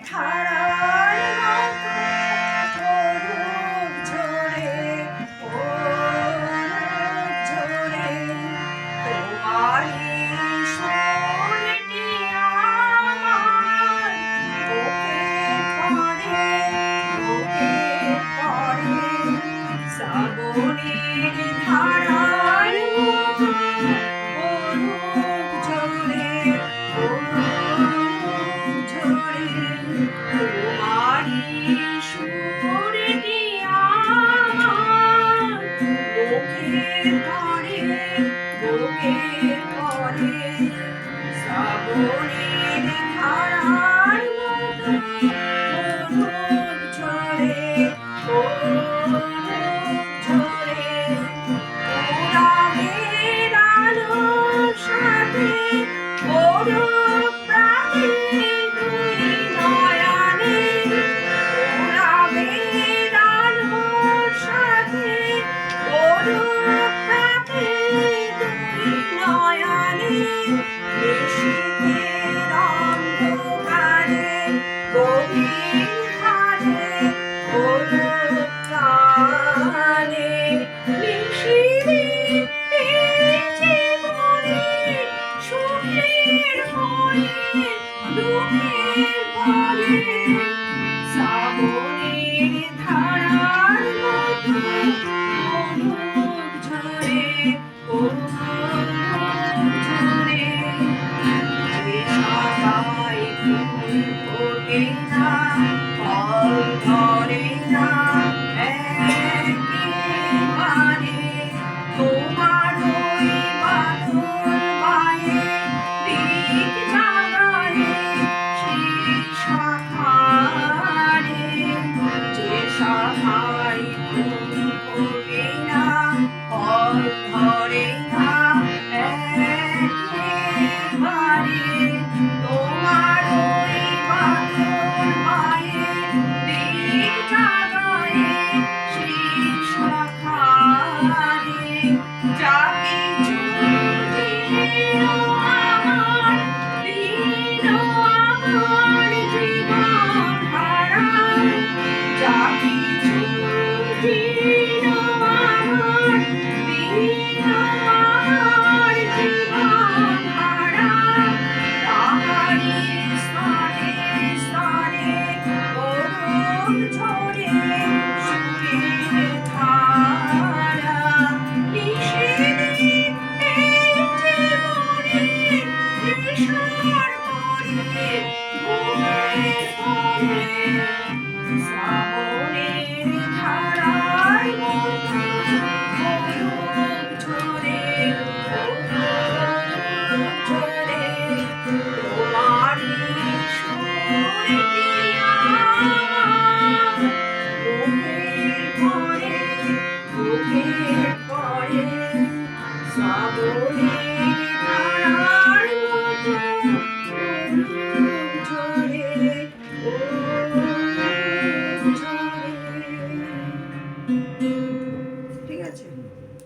ধারার মতো অরূপ ঝরে, অরূপ ঝরে তোমারই সুরটি আমার বুকে পড়ে, বুকে পড়ে শ্রাবণের ধারার মতো অরূপ ঝরে, অরূপ ঝরে তোমারই সুরটি আমার বুকে পড়ে, বুকে পড়ে শ্রাবণের ধারার মতো অরূপ ঝরে, অরূপ ঝরে পুরাণের আলোর সাথে অরূপ প্রাতে দুই নয়নে, পুরাণের আলোর সাথে অরূপ প্রাতে দুই নয়নে নিশীথের অন্ধকারে গভীর ধারে অরূপ প্রাণে নিশীথের এই জীবনের সুখের ভয়ে দুঃখের ভয়ে শ্রাবণের ধারার মতো অরূপ ঝরে, অরূপ ঝরে যে সবাই ফুল ফোটে